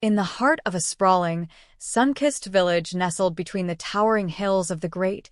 In the heart of a sprawling, sun-kissed village nestled between the towering hills of the great,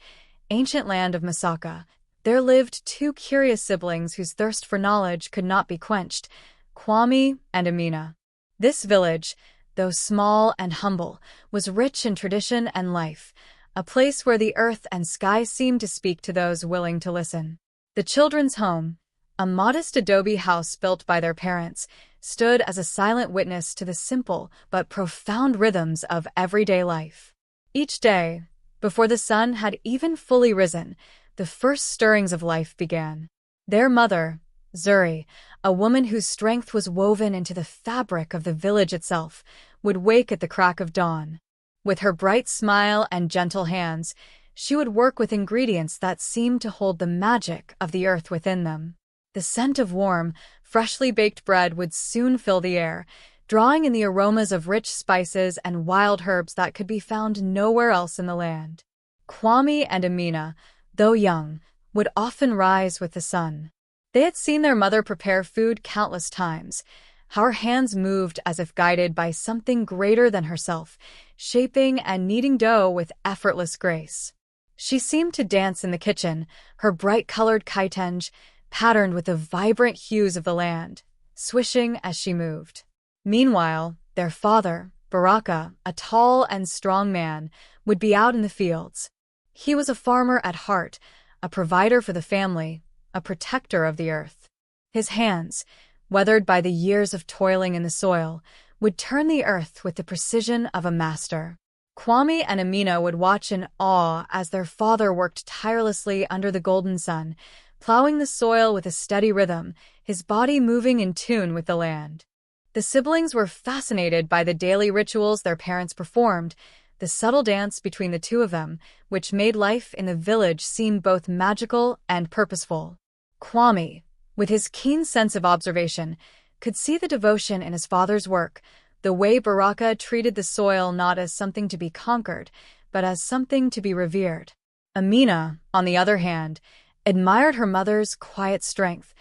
ancient land of Masaka, there lived two curious siblings whose thirst for knowledge could not be quenched, Kwame and Amina. This village, though small and humble, was rich in tradition and life, a place where the earth and sky seemed to speak to those willing to listen. The children's home, a modest adobe house built by their parents, stood as a silent witness to the simple but profound rhythms of everyday life. Each day, before the sun had even fully risen, the first stirrings of life began. Their mother, Zuri, a woman whose strength was woven into the fabric of the village itself, would wake at the crack of dawn. With her bright smile and gentle hands, she would work with ingredients that seemed to hold the magic of the earth within them. The scent of warm, freshly baked bread would soon fill the air, drawing in the aromas of rich spices and wild herbs that could be found nowhere else in the land. Kwame and Amina, though young, would often rise with the sun. They had seen their mother prepare food countless times, how her hands moved as if guided by something greater than herself, shaping and kneading dough with effortless grace. She seemed to dance in the kitchen, her bright-colored kitenge patterned with the vibrant hues of the land, swishing as she moved. Meanwhile, their father, Baraka, a tall and strong man, would be out in the fields. He was a farmer at heart, a provider for the family, a protector of the earth. His hands, weathered by the years of toiling in the soil, would turn the earth with the precision of a master. Kwame and Amina would watch in awe as their father worked tirelessly under the golden sun, plowing the soil with a steady rhythm, his body moving in tune with the land. The siblings were fascinated by the daily rituals their parents performed, the subtle dance between the two of them, which made life in the village seem both magical and purposeful. Kwame, with his keen sense of observation, could see the devotion in his father's work, the way Baraka treated the soil not as something to be conquered, but as something to be revered. Amina, on the other hand, admired her mother's quiet strength,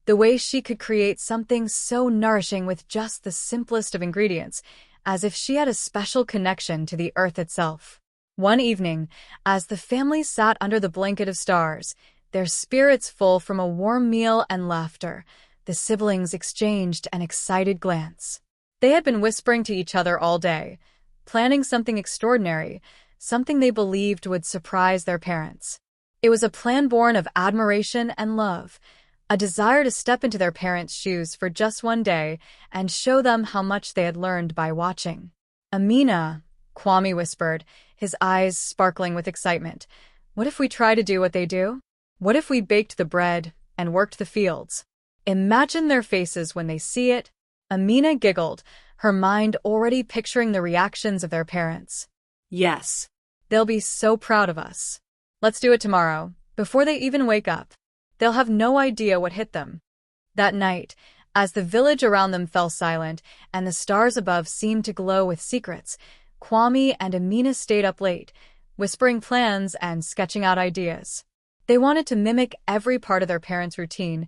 the way she could create something so nourishing with just the simplest of ingredients, as if she had a special connection to the earth itself. One evening, as the family sat under the blanket of stars, their spirits full from a warm meal and laughter, the siblings exchanged an excited glance. They had been whispering to each other all day, planning something extraordinary, something they believed would surprise their parents. It was a plan born of admiration and love, a desire to step into their parents' shoes for just one day and show them how much they had learned by watching. Amina, Kwame whispered, his eyes sparkling with excitement. What if we try to do what they do? What if we baked the bread and worked the fields? Imagine their faces when they see it. Amina giggled, her mind already picturing the reactions of their parents. Yes, they'll be so proud of us. Let's do it tomorrow, before they even wake up. They'll have no idea what hit them. That night, as the village around them fell silent and the stars above seemed to glow with secrets, Kwame and Amina stayed up late, whispering plans and sketching out ideas. They wanted to mimic every part of their parents' routine,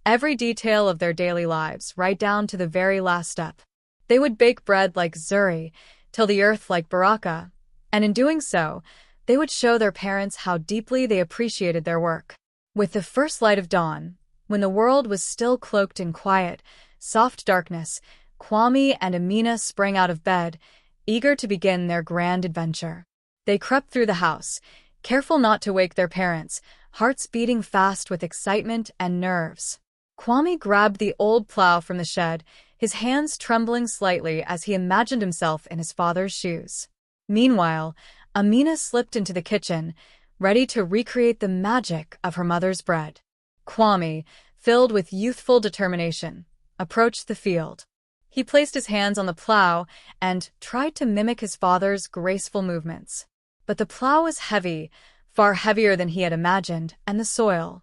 every detail of their daily lives, right down to the very last step. They would bake bread like Zuri, till the earth like Baraka, and in doing so, they would show their parents how deeply they appreciated their work. With the first light of dawn, when the world was still cloaked in quiet, soft darkness, Kwame and Amina sprang out of bed, eager to begin their grand adventure. They crept through the house, careful not to wake their parents, hearts beating fast with excitement and nerves. Kwame grabbed the old plow from the shed, his hands trembling slightly as he imagined himself in his father's shoes. Meanwhile, Amina slipped into the kitchen, ready to recreate the magic of her mother's bread. Kwame, filled with youthful determination, approached the field. He placed his hands on the plow and tried to mimic his father's graceful movements. But the plow was heavy, far heavier than he had imagined, and the soil,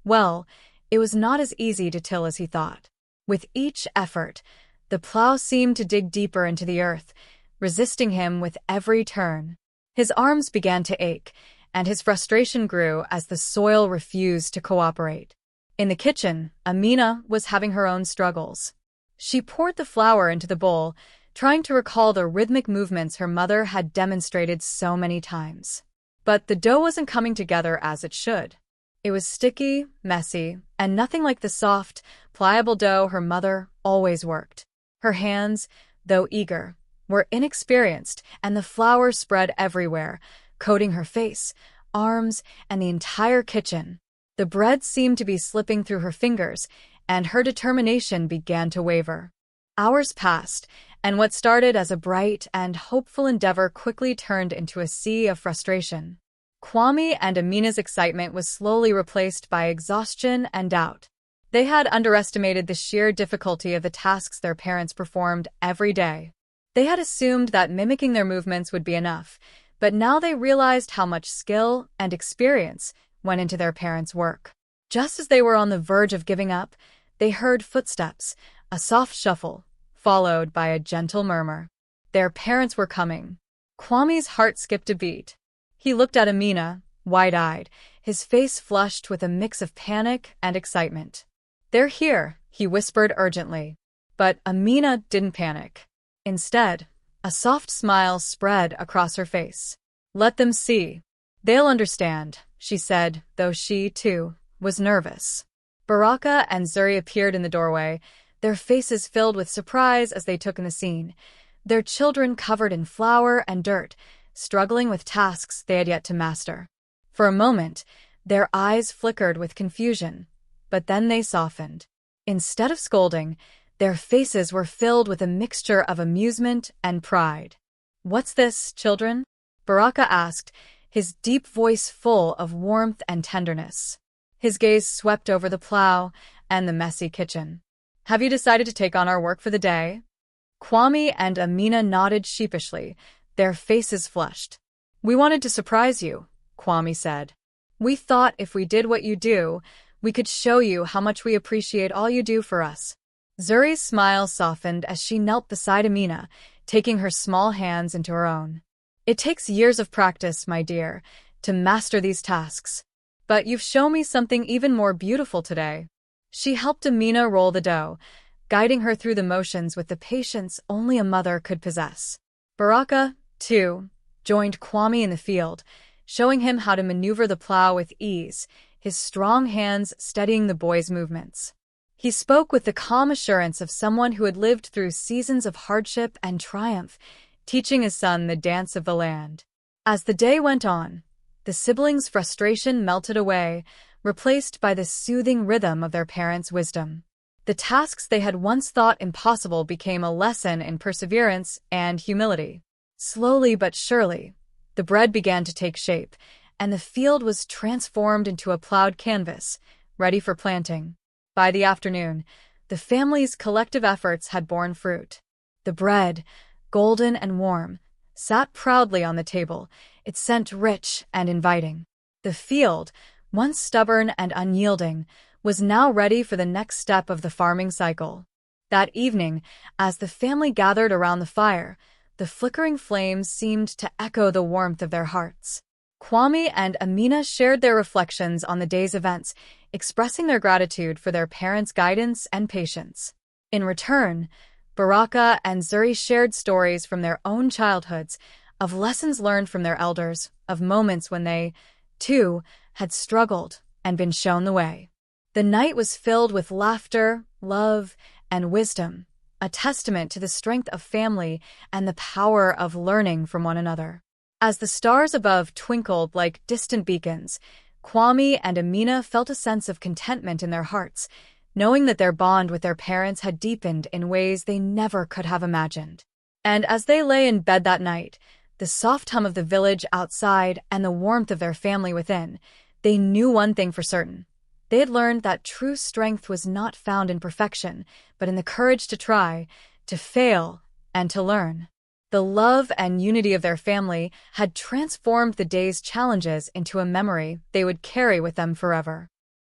well, it was not as easy to till as he thought. With each effort, the plow seemed to dig deeper into the earth, resisting him with every turn. His arms began to ache, and his frustration grew as the soil refused to cooperate. In the kitchen, Amina was having her own struggles. She poured the flour into the bowl, trying to recall the rhythmic movements her mother had demonstrated so many times. But the dough wasn't coming together as it should. It was sticky, messy, and nothing like the soft, pliable dough her mother always worked. Her hands, though eager, were inexperienced, and the flour spread everywhere, coating her face, arms, and the entire kitchen. The bread seemed to be slipping through her fingers, and her determination began to waver. Hours passed, and what started as a bright and hopeful endeavor quickly turned into a sea of frustration. Kwame and Amina's excitement was slowly replaced by exhaustion and doubt. They had underestimated the sheer difficulty of the tasks their parents performed every day. They had assumed that mimicking their movements would be enough, but now they realized how much skill and experience went into their parents' work. Just as they were on the verge of giving up, they heard footsteps, a soft shuffle, followed by a gentle murmur. Their parents were coming. Kwame's heart skipped a beat. He looked at Amina, wide-eyed, his face flushed with a mix of panic and excitement. "They're here," he whispered urgently. But Amina didn't panic. Instead, a soft smile spread across her face. "Let them see. They'll understand," she said, though she, too, was nervous. Baraka and Zuri appeared in the doorway, their faces filled with surprise as they took in the scene, their children covered in flour and dirt, struggling with tasks they had yet to master. For a moment, their eyes flickered with confusion, but then they softened. Instead of scolding, their faces were filled with a mixture of amusement and pride. "What's this, children?" Baraka asked, his deep voice full of warmth and tenderness. His gaze swept over the plow and the messy kitchen. "Have you decided to take on our work for the day?" Kwame and Amina nodded sheepishly, their faces flushed. "We wanted to surprise you," Kwame said. "We thought if we did what you do, we could show you how much we appreciate all you do for us." Zuri's smile softened as she knelt beside Amina, taking her small hands into her own. "It takes years of practice, my dear, to master these tasks. But you've shown me something even more beautiful today." She helped Amina roll the dough, guiding her through the motions with the patience only a mother could possess. Baraka, too, joined Kwame in the field, showing him how to maneuver the plow with ease, his strong hands steadying the boy's movements. He spoke with the calm assurance of someone who had lived through seasons of hardship and triumph, teaching his son the dance of the land. As the day went on, the siblings' frustration melted away, replaced by the soothing rhythm of their parents' wisdom. The tasks they had once thought impossible became a lesson in perseverance and humility. Slowly but surely, the bread began to take shape, and the field was transformed into a plowed canvas, ready for planting. By the afternoon, the family's collective efforts had borne fruit. The bread, golden and warm, sat proudly on the table, its scent rich and inviting. The field, once stubborn and unyielding, was now ready for the next step of the farming cycle. That evening, as the family gathered around the fire, the flickering flames seemed to echo the warmth of their hearts. Kwame and Amina shared their reflections on the day's events, expressing their gratitude for their parents' guidance and patience. In return, Baraka and Zuri shared stories from their own childhoods, of lessons learned from their elders, of moments when they, too, had struggled and been shown the way. The night was filled with laughter, love, and wisdom, a testament to the strength of family and the power of learning from one another. As the stars above twinkled like distant beacons, Kwame and Amina felt a sense of contentment in their hearts, knowing that their bond with their parents had deepened in ways they never could have imagined. And as they lay in bed that night, the soft hum of the village outside and the warmth of their family within, they knew one thing for certain. They had learned that true strength was not found in perfection, but in the courage to try, to fail, and to learn. The love and unity of their family had transformed the day's challenges into a memory they would carry with them forever.